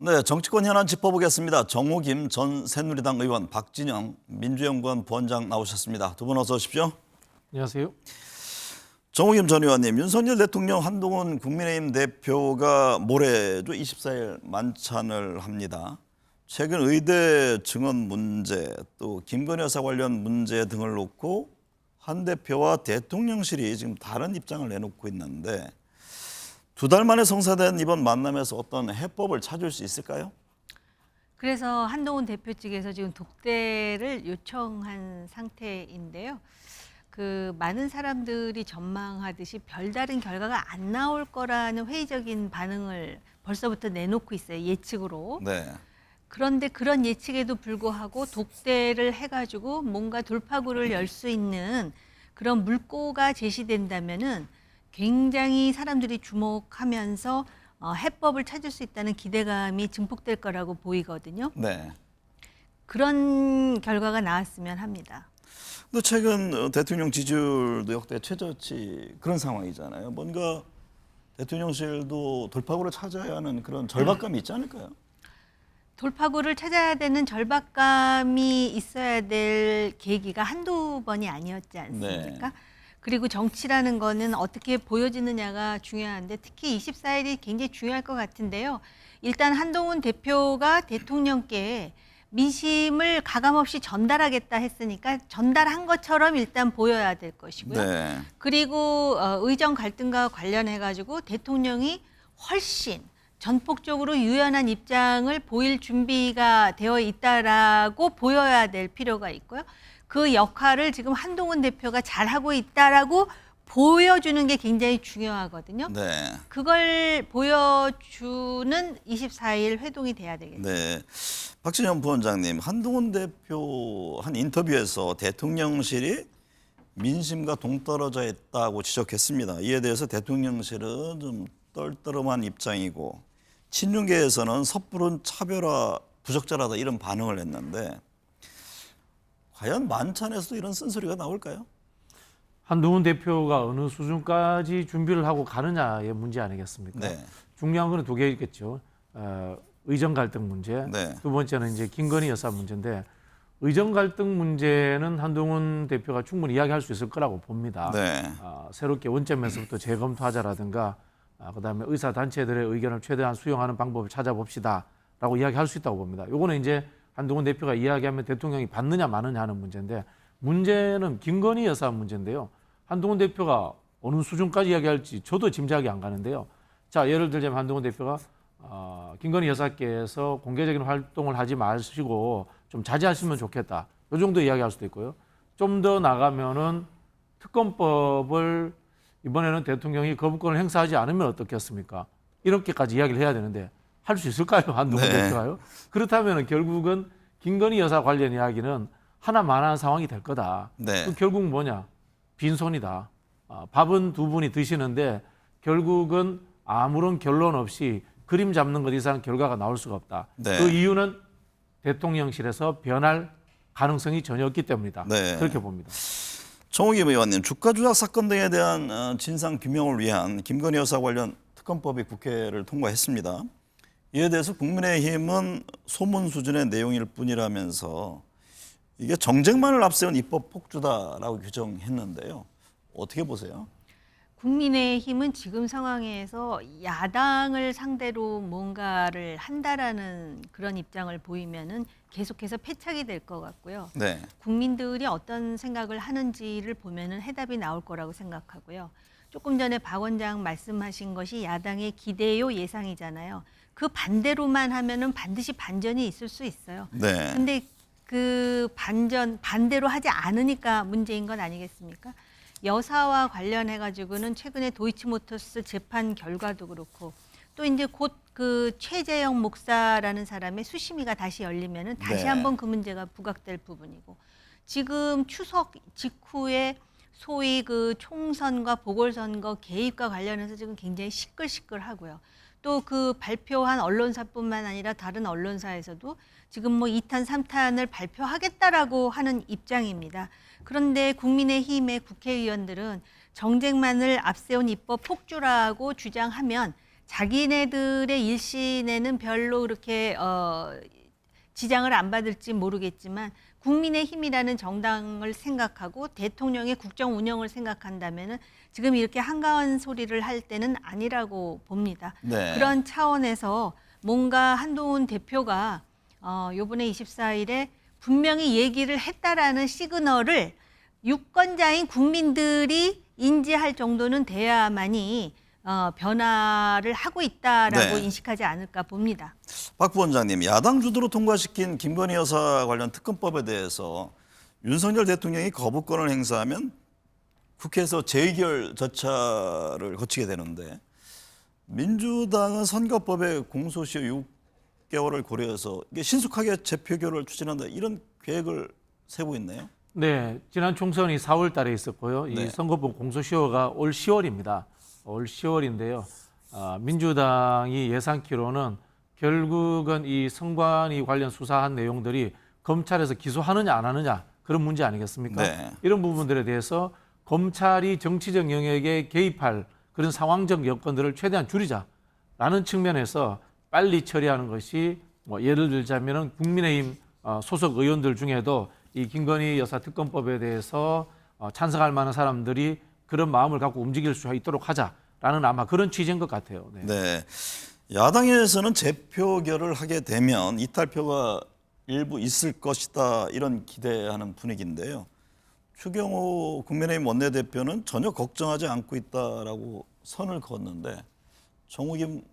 네, 정치권 현안 짚어보겠습니다. 정호김 전 새누리당 의원, 박진영 민주연구원 부원장 나오셨습니다. 두 분 어서 오십시오. 안녕하세요. 정호김 전 의원님, 윤석열 대통령, 한동훈 국민의힘 대표가 모레 24일 만찬을 합니다. 최근 의대 증언 문제, 또 김건희 여사 관련 문제 등을 놓고 한 대표와 대통령실이 지금 다른 입장을 내놓고 있는데, 두 달 만에 성사된 이번 만남에서 어떤 해법을 찾을 수 있을까요? 그래서 한동훈 대표 측에서 지금 독대를 요청한 상태인데요. 많은 사람들이 전망하듯이 별다른 결과가 안 나올 거라는 회의적인 반응을 벌써부터 내놓고 있어요. 예측으로. 네. 그런데 그런 예측에도 불구하고 독대를 해가지고 뭔가 돌파구를 열 수 있는 그런 물꼬가 제시된다면은 굉장히 사람들이 주목하면서 해법을 찾을 수 있다는 기대감이 증폭될 거라고 보이거든요. 네. 그런 결과가 나왔으면 합니다. 근데 최근 대통령 지지율도 역대 최저치 그런 상황이잖아요. 뭔가 대통령실도 돌파구를 찾아야 하는 그런 절박감이 있지 않을까요? 돌파구를 찾아야 되는 절박감이 있어야 될 계기가 한두 번이 아니었지 않습니까? 네. 그리고 정치라는 거는 어떻게 보여지느냐가 중요한데 특히 24일이 굉장히 중요할 것 같은데요. 일단 한동훈 대표가 대통령께 민심을 가감없이 전달하겠다 했으니까 전달한 것처럼 일단 보여야 될 것이고요. 네. 그리고 의정 갈등과 관련해 가지고 대통령이 훨씬 전폭적으로 유연한 입장을 보일 준비가 되어 있다라고 보여야 될 필요가 있고요. 그 역할을 지금 한동훈 대표가 잘하고 있다라고 보여주는 게 굉장히 중요하거든요. 네. 그걸 보여주는 24일 회동이 돼야 되겠죠. 네. 박진영 부원장님, 한동훈 대표 한 인터뷰에서 대통령실이 민심과 동떨어져 있다고 지적했습니다. 이에 대해서 대통령실은 좀 떨떠름한 입장이고 친윤계에서는 섣부른 차별화 부적절하다 이런 반응을 했는데 과연 만찬에서도 이런 쓴소리가 나올까요? 한동훈 대표가 어느 수준까지 준비를 하고 가느냐의 문제 아니겠습니까? 네. 중요한 거는 두 개겠죠. 의정 갈등 문제. 네. 두 번째는 이제 김건희 여사 문제인데 의정 갈등 문제는 한동훈 대표가 충분히 이야기할 수 있을 거라고 봅니다. 네. 새롭게 원점에서부터 재검토하자라든가 그다음에 의사 단체들의 의견을 최대한 수용하는 방법을 찾아봅시다라고 이야기할 수 있다고 봅니다. 요거는 이제 한동훈 대표가 이야기하면 대통령이 받느냐 마느냐 하는 문제인데 문제는 김건희 여사 문제인데요. 한동훈 대표가 어느 수준까지 이야기할지 저도 짐작이 안 가는데요. 자, 예를 들자면 한동훈 대표가 김건희 여사께서 공개적인 활동을 하지 마시고 좀 자제하시면 좋겠다. 이 정도 이야기할 수도 있고요. 좀 더 나가면은 특검법을 이번에는 대통령이 거부권을 행사하지 않으면 어떻겠습니까? 이렇게까지 이야기를 해야 되는데 할 수 있을까요? 한동훈 네. 대표가요? 그렇다면 결국은 김건희 여사 관련 이야기는 하나만한 상황이 될 거다. 네. 그 결국 뭐냐? 빈손이다. 밥은 두 분이 드시는데 결국은 아무런 결론 없이 그림 잡는 것 이상 결과가 나올 수가 없다. 네. 그 이유는 대통령실에서 변할 가능성이 전혀 없기 때문이다. 네. 그렇게 봅니다. 정호김 의원님, 주가 조작 사건 등에 대한 진상 규명을 위한 김건희 여사 관련 특검법이 국회를 통과했습니다. 이에 대해서 국민의힘은 소문 수준의 내용일 뿐이라면서 이게 정쟁만을 앞세운 입법 폭주다라고 규정했는데요. 어떻게 보세요? 국민의힘은 지금 상황에서 야당을 상대로 뭔가를 한다라는 그런 입장을 보이면은 계속해서 패착이 될 것 같고요. 네. 국민들이 어떤 생각을 하는지를 보면은 해답이 나올 거라고 생각하고요. 조금 전에 박 원장 말씀하신 것이 야당의 기대요 예상이잖아요. 그 반대로만 하면은 반드시 반전이 있을 수 있어요. 네. 근데 그 반대로 하지 않으니까 문제인 건 아니겠습니까? 여사와 관련해 가지고는 최근에 도이치모터스 재판 결과도 그렇고 또 이제 곧 그 최재형 목사라는 사람의 수심위가 다시 열리면은 다시 네. 한번 그 문제가 부각될 부분이고 지금 추석 직후에 소위 그 총선과 보궐선거 개입과 관련해서 지금 굉장히 시끌시끌하고요. 또 그 발표한 언론사뿐만 아니라 다른 언론사에서도 지금 뭐 2탄, 3탄을 발표하겠다라고 하는 입장입니다. 그런데 국민의힘의 국회의원들은 정쟁만을 앞세운 입법 폭주라고 주장하면 자기네들의 일신에는 별로 그렇게 지장을 안 받을지 모르겠지만 국민의힘이라는 정당을 생각하고 대통령의 국정 운영을 생각한다면은 지금 이렇게 한가한 소리를 할 때는 아니라고 봅니다. 네. 그런 차원에서 뭔가 한동훈 대표가 요번에 24일에 분명히 얘기를 했다라는 시그널을 유권자인 국민들이 인지할 정도는 돼야만이 변화를 하고 있다라고 네. 인식하지 않을까 봅니다. 박 부원장님, 야당 주도로 통과시킨 김건희 여사 관련 특검법에 대해서 윤석열 대통령이 거부권을 행사하면 국회에서 재의결 절차를 거치게 되는데 민주당은 선거법에 공소시효 6개월을 고려해서 이게 신속하게 재표결을 추진한다 이런 계획을 세우고 있네요. 네, 지난 총선이 4월 달에 있었고요. 이 네. 선거법 공소시효가 올 10월입니다. 올 10월인데요. 민주당이 예상키로는 결국은 이 선관위 관련 수사한 내용들이 검찰에서 기소하느냐 안 하느냐 그런 문제 아니겠습니까? 네. 이런 부분들에 대해서 검찰이 정치적 영역에 개입할 그런 상황적 여건들을 최대한 줄이자라는 측면에서 빨리 처리하는 것이 뭐 예를 들자면은 국민의힘 소속 의원들 중에도 이 김건희 여사 특검법에 대해서 찬성할 만한 사람들이 그런 마음을 갖고 움직일 수 있도록 하자라는 아마 그런 취지인 것 같아요. 네. 네. 야당에서는 재표결을 하게 되면 이탈표가 일부 있을 것이다 이런 기대하는 분위기인데요. 추경호 국민의힘 원내대표는 전혀 걱정하지 않고 있다라고 선을 그었는데 정우김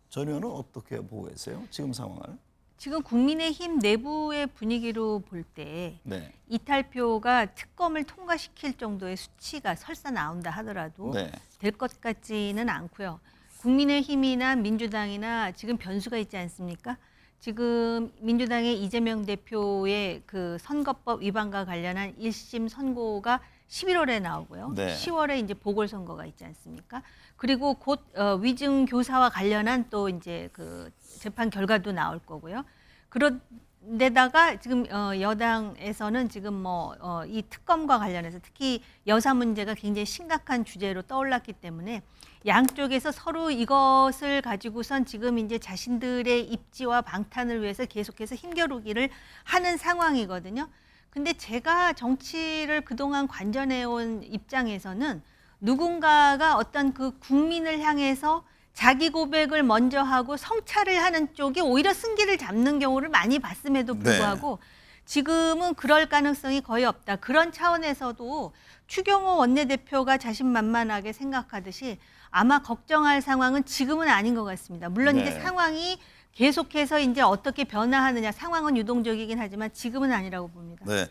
전 의원은 어떻게 보고 계세요? 지금 상황을? 지금 국민의힘 내부의 분위기로 볼 때 네. 이탈표가 특검을 통과시킬 정도의 수치가 설사 나온다 하더라도 네. 될 것 같지는 않고요. 국민의힘이나 민주당이나 지금 변수가 있지 않습니까? 지금 민주당의 이재명 대표의 그 선거법 위반과 관련한 1심 선고가 11월에 나오고요. 네. 10월에 이제 보궐선거가 있지 않습니까? 그리고 곧 위증 교사와 관련한 또 이제 그 재판 결과도 나올 거고요. 그런데다가 지금 여당에서는 지금 뭐 이 특검과 관련해서 특히 여사 문제가 굉장히 심각한 주제로 떠올랐기 때문에 양쪽에서 서로 이것을 가지고선 지금 이제 자신들의 입지와 방탄을 위해서 계속해서 힘겨루기를 하는 상황이거든요. 근데 제가 정치를 그동안 관전해온 입장에서는 누군가가 어떤 그 국민을 향해서 자기 고백을 먼저 하고 성찰을 하는 쪽이 오히려 승기를 잡는 경우를 많이 봤음에도 불구하고 지금은 그럴 가능성이 거의 없다. 그런 차원에서도 추경호 원내대표가 자신만만하게 생각하듯이 아마 걱정할 상황은 지금은 아닌 것 같습니다. 물론 네. 이제 상황이 계속해서 이제 어떻게 변화하느냐 상황은 유동적이긴 하지만 지금은 아니라고 봅니다. 네.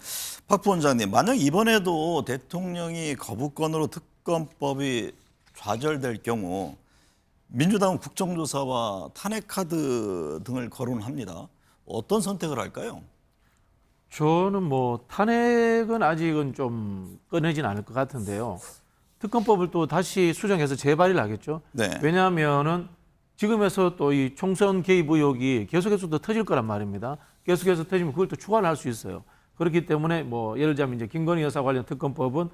박 부원장님, 만약 이번에도 대통령이 거부권으로 특검법이 좌절될 경우 민주당은 국정조사와 탄핵카드 등을 거론합니다. 어떤 선택을 할까요? 저는 뭐 탄핵은 아직은 좀 꺼내진 않을 것 같은데요. 특검법을 또 다시 수정해서 재발의를 하겠죠. 네. 왜냐하면은 지금에서 또 이 총선 개입 의혹이 계속해서 또 터질 거란 말입니다. 계속해서 터지면 그걸 또 추가를 할 수 있어요. 그렇기 때문에 뭐 예를 들자면 이제 김건희 여사 관련 특검법은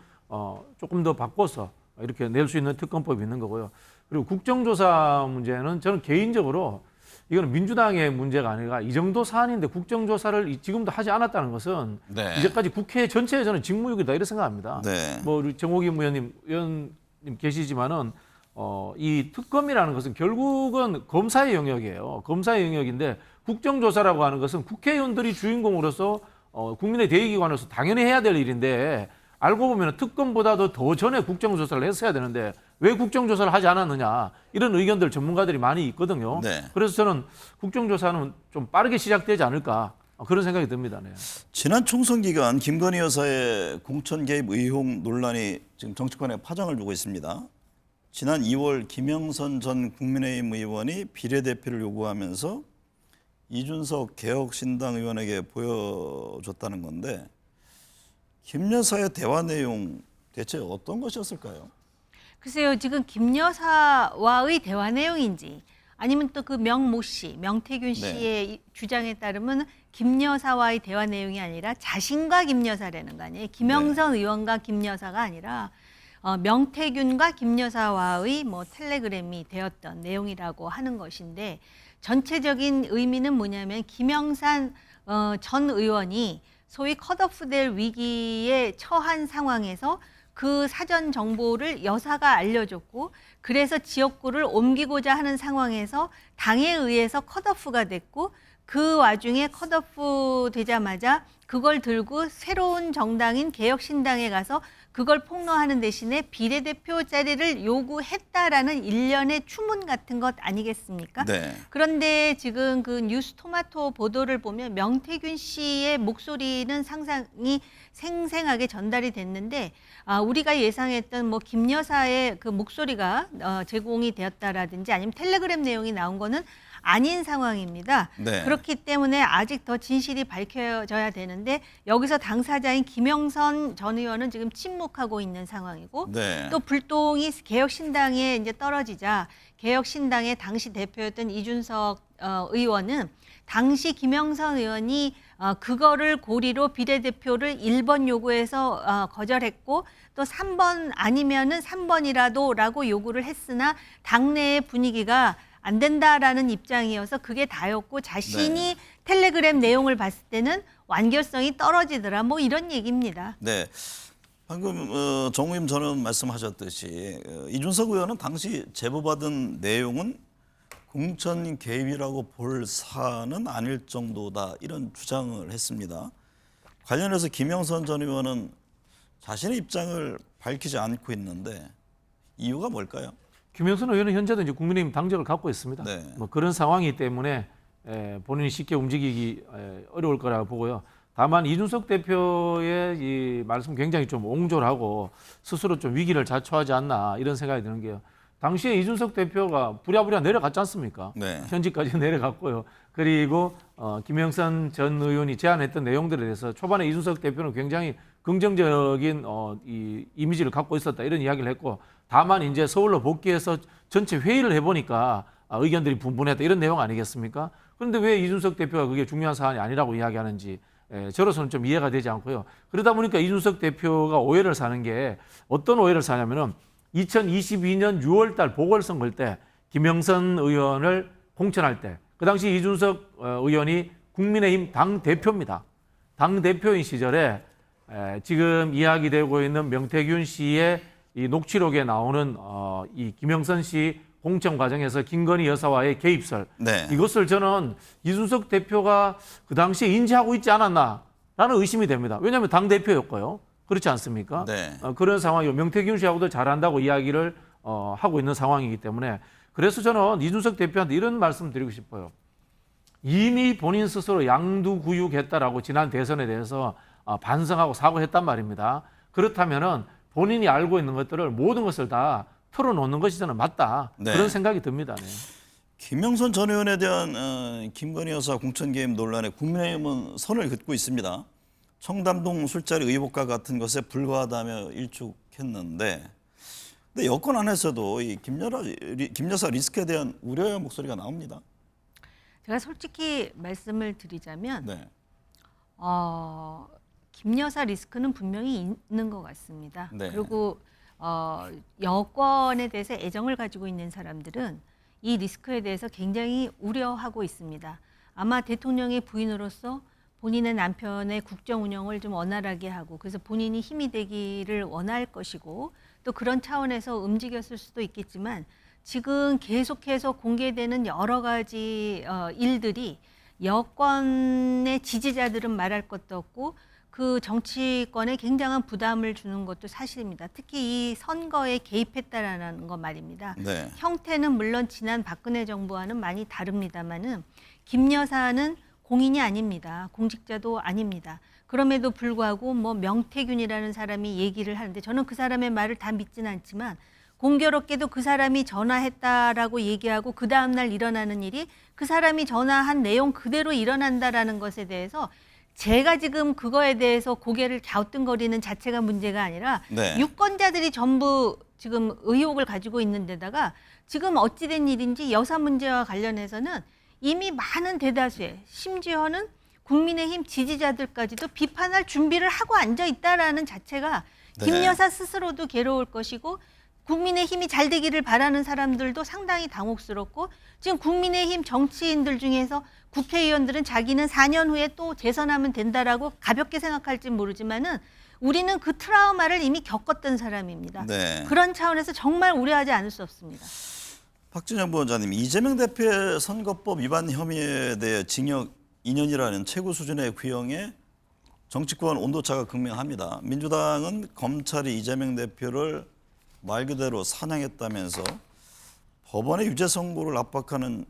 조금 더 바꿔서 이렇게 낼 수 있는 특검법이 있는 거고요. 그리고 국정조사 문제는 저는 개인적으로 이거는 민주당의 문제가 아니라 이 정도 사안인데 국정조사를 지금도 하지 않았다는 것은 네. 이제까지 국회 전체에 저는 직무유기다 이렇게 생각합니다. 네. 뭐 우리 정호김 의원님 계시지만은 이 특검이라는 것은 결국은 검사의 영역이에요. 검사의 영역인데 국정조사라고 하는 것은 국회의원들이 주인공으로서 국민의 대의기관으로서 당연히 해야 될 일인데 알고 보면 특검보다도 더 전에 국정조사를 했어야 되는데 왜 국정조사를 하지 않았느냐 이런 의견들 전문가들이 많이 있거든요. 네. 그래서 저는 국정조사는 좀 빠르게 시작되지 않을까 그런 생각이 듭니다. 네. 지난 총선 기간 김건희 여사의 공천 개입 의혹 논란이 지금 정치권에 파장을 주고 있습니다. 지난 2월 김영선 전 국민의힘 의원이 비례대표를 요구하면서 이준석 개혁신당 의원에게 보여줬다는 건데 김 여사의 대화 내용 대체 어떤 것이었을까요? 글쎄요, 지금 김 여사와의 대화 내용인지 아니면 또 그 명모 씨, 명태균 씨의 주장에 따르면 김 여사와의 대화 내용이 아니라 자신과 김 여사라는 거 아니에요? 김영선 의원과 김 여사가 아니라 명태균과 김 여사와의 뭐 텔레그램이 되었던 내용이라고 하는 것인데 전체적인 의미는 뭐냐면 김영삼 전 의원이 소위 컷오프될 위기에 처한 상황에서 그 사전 정보를 여사가 알려줬고 그래서 지역구를 옮기고자 하는 상황에서 당에 의해서 컷오프가 됐고 그 와중에 컷오프 되자마자 그걸 들고 새로운 정당인 개혁신당에 가서 그걸 폭로하는 대신에 비례대표 자리를 요구했다라는 일련의 추문 같은 것 아니겠습니까? 네. 그런데 지금 그 뉴스토마토 보도를 보면 명태균 씨의 목소리는 상당히 생생하게 전달이 됐는데 우리가 예상했던 뭐 김 여사의 그 목소리가 제공이 되었다라든지 아니면 텔레그램 내용이 나온 거는 아닌 상황입니다. 네. 그렇기 때문에 아직 더 진실이 밝혀져야 되는데 여기서 당사자인 김영선 전 의원은 지금 침묵하고 있는 상황이고 네. 또 불똥이 개혁신당에 이제 떨어지자 개혁신당의 당시 대표였던 이준석 의원은 당시 김영선 의원이 그거를 고리로 비례대표를 1번 요구해서 거절했고 또 3번 아니면은 3번이라도라고 요구를 했으나 당내의 분위기가 안 된다라는 입장이어서 그게 다였고 자신이 텔레그램 내용을 봤을 때는 완결성이 떨어지더라 뭐 이런 얘기입니다. 네. 방금 정우임 전 의원 말씀하셨듯이 이준석 의원은 당시 제보받은 내용은 공천 개입이라고 볼 사안은 아닐 정도다 이런 주장을 했습니다. 관련해서 김영선 전 의원은 자신의 입장을 밝히지 않고 있는데 이유가 뭘까요? 김영선 의원은 현재도 이제 국민의힘 당적을 갖고 있습니다. 네. 뭐 그런 상황이기 때문에 본인이 쉽게 움직이기 어려울 거라고 보고요. 다만 이준석 대표의 이 말씀 굉장히 좀 옹졸하고 스스로 좀 위기를 자초하지 않나 이런 생각이 드는 게요. 당시에 이준석 대표가 부랴부랴 내려갔지 않습니까? 네. 현직까지 내려갔고요. 그리고 김영선 전 의원이 제안했던 내용들에 대해서 초반에 이준석 대표는 굉장히 긍정적인 이 이미지를 갖고 있었다 이런 이야기를 했고 다만 이제 서울로 복귀해서 전체 회의를 해보니까 의견들이 분분했다 이런 내용 아니겠습니까? 그런데 왜 이준석 대표가 그게 중요한 사안이 아니라고 이야기하는지 저로서는 좀 이해가 되지 않고요. 그러다 보니까 이준석 대표가 오해를 사는 게 어떤 오해를 사냐면은 2022년 6월 달 보궐선거 때 김영선 의원을 공천할 때 그 당시 이준석 의원이 국민의힘 당대표입니다. 당대표인 시절에 지금 이야기되고 있는 명태균 씨의 이 녹취록에 나오는 이 김영선 씨 공천 과정에서 김건희 여사와의 개입설 네. 이것을 저는 이준석 대표가 그 당시에 인지하고 있지 않았나라는 의심이 됩니다. 왜냐하면 당대표였고요. 그렇지 않습니까? 네. 그런 상황이고 명태균 씨하고도 잘한다고 이야기를 하고 있는 상황이기 때문에 그래서 저는 이준석 대표한테 이런 말씀 드리고 싶어요. 이미 본인 스스로 양두구육했다라고 지난 대선에 대해서 반성하고 사과했단 말입니다. 그렇다면은 본인이 알고 있는 것들을 모든 것을 다 털어놓는 것이 저는 맞다. 네. 그런 생각이 듭니다. 네. 김영선 전 의원에 대한 김건희 여사 공천 개입 논란에 국민의힘은 선을 긋고 있습니다. 청담동 술자리 의혹과 같은 것에 불과하다며 일축했는데 근데 여권 안에서도 이 김 여사 리스크에 대한 우려의 목소리가 나옵니다. 제가 솔직히 말씀을 드리자면 네. 김 여사 리스크는 분명히 있는 것 같습니다. 네. 그리고 여권에 대해서 애정을 가지고 있는 사람들은 이 리스크에 대해서 굉장히 우려하고 있습니다. 아마 대통령의 부인으로서 본인의 남편의 국정 운영을 좀 원활하게 하고 그래서 본인이 힘이 되기를 원할 것이고 또 그런 차원에서 움직였을 수도 있겠지만 지금 계속해서 공개되는 여러 가지 일들이 여권의 지지자들은 말할 것도 없고 그 정치권에 굉장한 부담을 주는 것도 사실입니다. 특히 이 선거에 개입했다라는 거 말입니다. 네. 형태는 물론 지난 박근혜 정부와는 많이 다릅니다만은 김 여사는 공인이 아닙니다. 공직자도 아닙니다. 그럼에도 불구하고 뭐 명태균이라는 사람이 얘기를 하는데 저는 그 사람의 말을 다 믿지는 않지만 공교롭게도 그 사람이 전화했다라고 얘기하고 그 다음날 일어나는 일이 그 사람이 전화한 내용 그대로 일어난다라는 것에 대해서 제가 지금 그거에 대해서 고개를 갸우뚱거리는 자체가 문제가 아니라 네. 유권자들이 전부 지금 의혹을 가지고 있는 데다가 지금 어찌된 일인지 여사 문제와 관련해서는 이미 많은 대다수의 심지어는 국민의힘 지지자들까지도 비판할 준비를 하고 앉아 있다라는 자체가 네. 김 여사 스스로도 괴로울 것이고 국민의힘이 잘 되기를 바라는 사람들도 상당히 당혹스럽고 지금 국민의힘 정치인들 중에서 국회의원들은 자기는 4년 후에 또 재선하면 된다라고 가볍게 생각할지 모르지만은 우리는 그 트라우마를 이미 겪었던 사람입니다. 네. 그런 차원에서 정말 우려하지 않을 수 없습니다. 박진영 부원장님, 이재명 대표의 선거법 위반 혐의에 대해 징역 2년이라는 최고 수준의 규형에 정치권 온도차가 극명합니다. 민주당은 검찰이 이재명 대표를 말 그대로 사냥했다면서 법원의 유죄 선고를 압박하는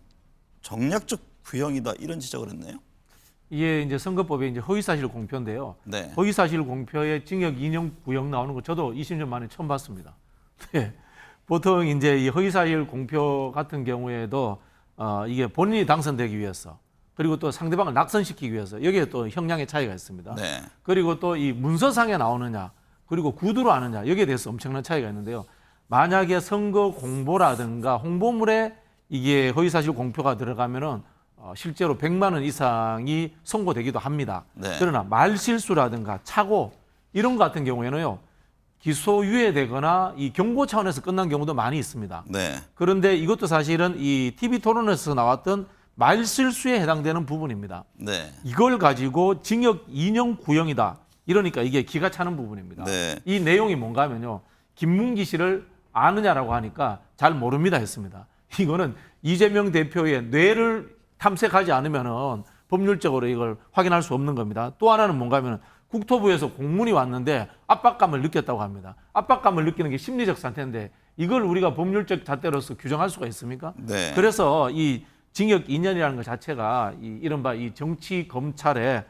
정략적 규형이다 이런 지적을 했네요. 이게 이제 선거법에 이제 허위사실 공표인데요. 네. 허위사실 공표에 징역 2년 구형 나오는 거 저도 20년 만에 처음 봤습니다. 네. 보통 이제 이 허위사실 공표 같은 경우에도 이게 본인이 당선되기 위해서 그리고 또 상대방을 낙선시키기 위해서 여기에 또 형량의 차이가 있습니다. 네. 그리고 또 이 문서상에 나오느냐 그리고 구두로 아느냐 여기에 대해서 엄청난 차이가 있는데요. 만약에 선거 공보라든가 홍보물에 이게 허위사실 공표가 들어가면은 실제로 100만 원 이상이 선고되기도 합니다. 네. 그러나 말실수라든가 착오 이런 것 같은 경우에는요. 기소유예되거나 이 경고 차원에서 끝난 경우도 많이 있습니다. 네. 그런데 이것도 사실은 이 TV 토론에서 나왔던 말실수에 해당되는 부분입니다. 네. 이걸 가지고 징역 2년 구형이다. 이러니까 이게 기가 차는 부분입니다. 네. 이 내용이 뭔가 하면요. 김문기 씨를 아느냐라고 하니까 잘 모릅니다 했습니다. 이거는 이재명 대표의 뇌를 탐색하지 않으면은 법률적으로 이걸 확인할 수 없는 겁니다. 또 하나는 뭔가 하면은 국토부에서 공문이 왔는데 압박감을 느꼈다고 합니다. 압박감을 느끼는 게 심리적 상태인데 이걸 우리가 법률적 잣대로서 규정할 수가 있습니까? 네. 그래서 이 징역 2년이라는 것 자체가 이른바 이 정치 검찰에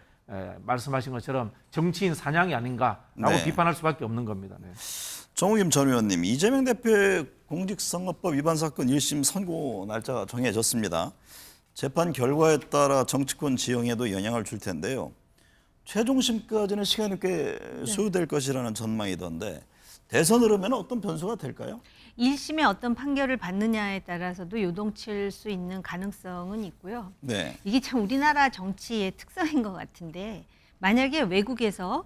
말씀하신 것처럼 정치인 사냥이 아닌가라고 네. 비판할 수밖에 없는 겁니다. 네. 정우김 전 의원님, 이재명 대표의 공직선거법 위반 사건 1심 선고 날짜가 정해졌습니다. 재판 결과에 따라 정치권 지형에도 영향을 줄 텐데요. 최종심까지는 시간이 꽤 소요될 것이라는 전망이던데 대선을 하면 어떤 변수가 될까요? 1심에 어떤 판결을 받느냐에 따라서도 요동칠 수 있는 가능성은 있고요. 네. 이게 참 우리나라 정치의 특성인 것 같은데 만약에 외국에서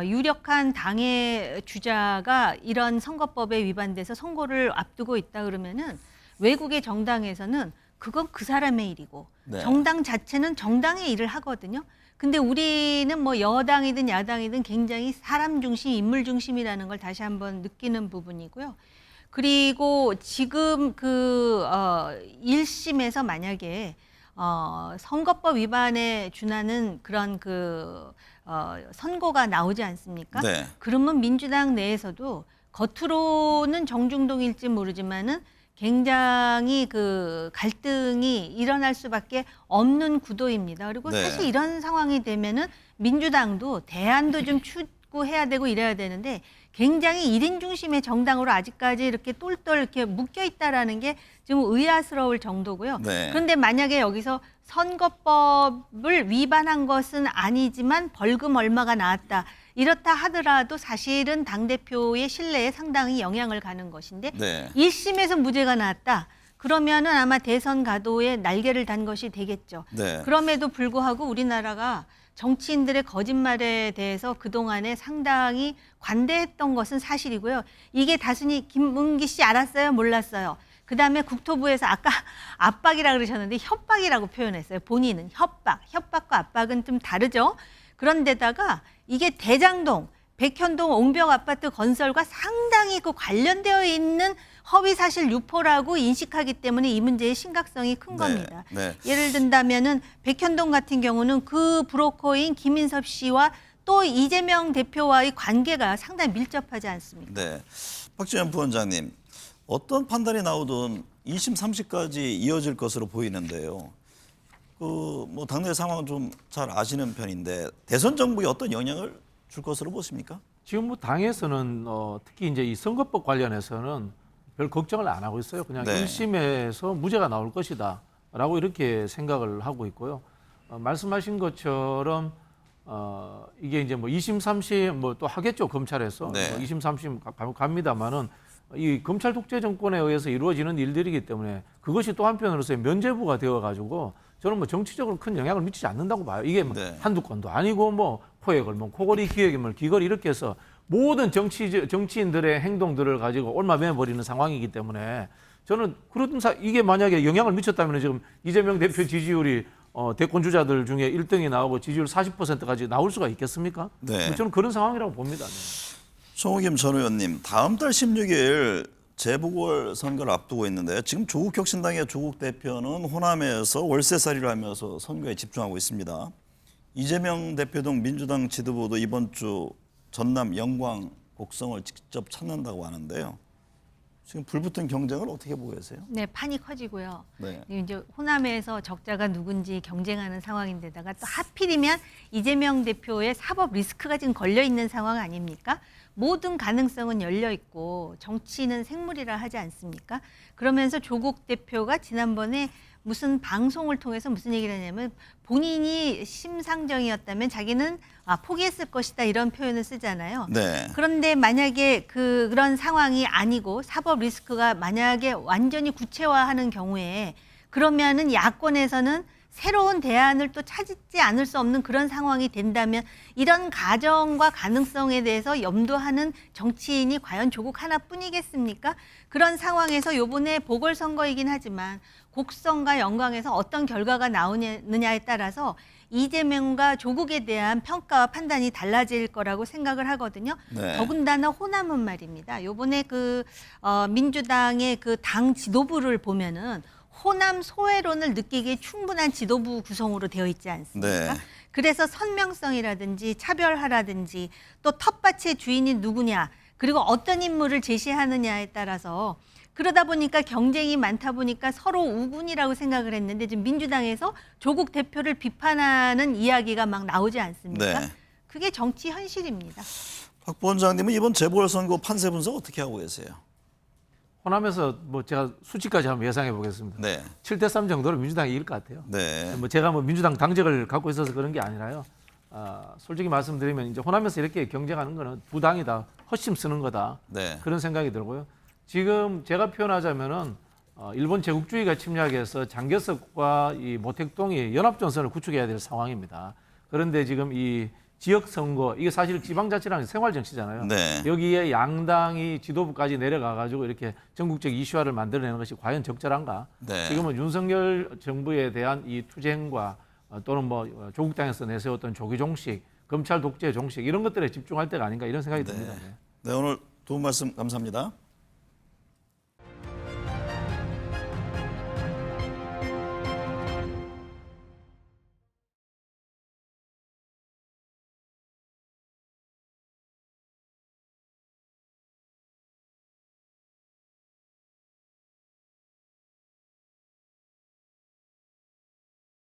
유력한 당의 주자가 이런 선거법에 위반돼서 선고를 앞두고 있다 그러면은 외국의 정당에서는 그건 그 사람의 일이고 네. 정당 자체는 정당의 일을 하거든요. 근데 우리는 뭐 여당이든 야당이든 굉장히 사람 중심, 인물 중심이라는 걸 다시 한번 느끼는 부분이고요. 그리고 지금 1심에서 만약에 선거법 위반에 준하는 그런 선고가 나오지 않습니까? 네. 그러면 민주당 내에서도 겉으로는 정중동일지 모르지만은 굉장히 갈등이 일어날 수밖에 없는 구도입니다. 그리고 네. 사실 이런 상황이 되면은 민주당도 대안도 좀 추구해야 되고 이래야 되는데 굉장히 1인 중심의 정당으로 아직까지 이렇게 똘똘 이렇게 묶여 있다라는 게 좀 의아스러울 정도고요. 네. 그런데 만약에 여기서 선거법을 위반한 것은 아니지만 벌금 얼마가 나왔다. 이렇다 하더라도 사실은 당대표의 신뢰에 상당히 영향을 가는 것인데 네. 1심에서 무죄가 나왔다. 그러면은 아마 대선 가도에 날개를 단 것이 되겠죠. 네. 그럼에도 불구하고 우리나라가 정치인들의 거짓말에 대해서 그동안에 상당히 관대했던 것은 사실이고요. 이게 단순히 김문기 씨 알았어요? 몰랐어요? 그다음에 국토부에서 아까 압박이라고 그러셨는데 협박이라고 표현했어요. 본인은 협박과 압박은 좀 다르죠. 그런데다가 이게 대장동, 백현동 옹벽 아파트 건설과 상당히 관련되어 있는 허위사실 유포라고 인식하기 때문에 이 문제의 심각성이 큰 겁니다. 네. 예를 든다면은 백현동 같은 경우는 그 브로커인 김인섭 씨와 또 이재명 대표와의 관계가 상당히 밀접하지 않습니까? 네. 박지원 부원장님, 어떤 판단이 나오든 2심, 3심까지 이어질 것으로 보이는데요. 뭐 당내 상황은 좀 잘 아시는 편인데 대선 정부에 어떤 영향을 줄 것으로 보십니까? 지금 뭐 당에서는 특히 이제 이 선거법 관련해서는 별 걱정을 안 하고 있어요. 그냥 네. 1심에서 무죄가 나올 것이다라고 이렇게 생각을 하고 있고요. 말씀하신 것처럼 이게 이제 뭐 2심, 3심 뭐 또 하겠죠 검찰에서 네. 2심, 3심 갑니다만은 이 검찰 독재 정권에 의해서 이루어지는 일들이기 때문에 그것이 또 한편으로서의 면죄부가 되어가지고 저는 뭐 정치적으로 큰 영향을 미치지 않는다고 봐요. 이게 뭐 네. 한두 건도 아니고 뭐 포획을 뭐 코골이 기획임을 기걸 이렇게 해서 모든 정치인들의 행동들을 가지고 옮아매 버리는 상황이기 때문에 저는 그런 이게 만약에 영향을 미쳤다면 지금 이재명 대표 지지율이 대권 주자들 중에 1등이 나오고 지지율 40%까지 나올 수가 있겠습니까? 네. 저는 그런 상황이라고 봅니다. 정호김 전 의원님, 다음 달 16일 재보궐 선거를 앞두고 있는데 지금 조국 혁신당의 조국 대표는 호남에서 월세살이를 하면서 선거에 집중하고 있습니다. 이재명 대표 등 민주당 지도부도 이번 주 전남 영광 곡성을 직접 찾는다고 하는데요. 지금 불붙은 경쟁을 어떻게 보고 계세요? 네, 판이 커지고요. 네. 이제 호남에서 적자가 누군지 경쟁하는 상황인데다가 또 하필이면 이재명 대표의 사법 리스크가 지금 걸려 있는 상황 아닙니까? 모든 가능성은 열려 있고 정치는 생물이라 하지 않습니까? 그러면서 조국 대표가 지난번에 무슨 방송을 통해서 무슨 얘기를 하냐면 본인이 심상정이었다면 자기는 포기했을 것이다 이런 표현을 쓰잖아요. 네. 그런데 만약에 그런 상황이 아니고 사법 리스크가 만약에 완전히 구체화하는 경우에 그러면은 야권에서는 새로운 대안을 또 찾지 않을 수 없는 그런 상황이 된다면 이런 가정과 가능성에 대해서 염두하는 정치인이 과연 조국 하나뿐이겠습니까? 그런 상황에서 요번에 보궐선거이긴 하지만 곡성과 영광에서 어떤 결과가 나오느냐에 따라서 이재명과 조국에 대한 평가와 판단이 달라질 거라고 생각을 하거든요. 네. 더군다나 호남은 말입니다. 요번에 민주당의 그 당 지도부를 보면은 호남 소외론을 느끼기에 충분한 지도부 구성으로 되어 있지 않습니까? 네. 그래서 선명성이라든지 차별화라든지 또 텃밭의 주인이 누구냐 그리고 어떤 인물을 제시하느냐에 따라서 그러다 보니까 경쟁이 많다 보니까 서로 우군이라고 생각을 했는데 지금 민주당에서 조국 대표를 비판하는 이야기가 막 나오지 않습니까? 네. 그게 정치 현실입니다. 박 부원장님은 이번 재보궐선거 판세 분석 어떻게 하고 계세요? 호남에서 뭐 제가 수치까지 한번 예상해 보겠습니다. 네. 7대3 정도로 민주당이 이길 것 같아요. 네. 제가 민주당 당적을 갖고 있어서 그런 게 아니라요. 솔직히 말씀드리면 이제 호남에서 이렇게 경쟁하는 거는 부당이다, 헛심 쓰는 거다. 네. 그런 생각이 들고요. 지금 제가 표현하자면은 일본 제국주의가 침략해서 장개석과 이 모택동이 연합전선을 구축해야 될 상황입니다. 그런데 지금 이 지역 선거 이게 사실 지방자치라는 생활 정치잖아요. 네. 여기에 양당이 지도부까지 내려가 가지고 이렇게 전국적 이슈화를 만들어내는 것이 과연 적절한가? 네. 지금은 윤석열 정부에 대한 이 투쟁과 또는 뭐 조국 당에서 내세웠던 조기 종식, 검찰 독재 종식 이런 것들에 집중할 때가 아닌가 이런 생각이 듭니다. 네, 오늘 도움 말씀 감사합니다.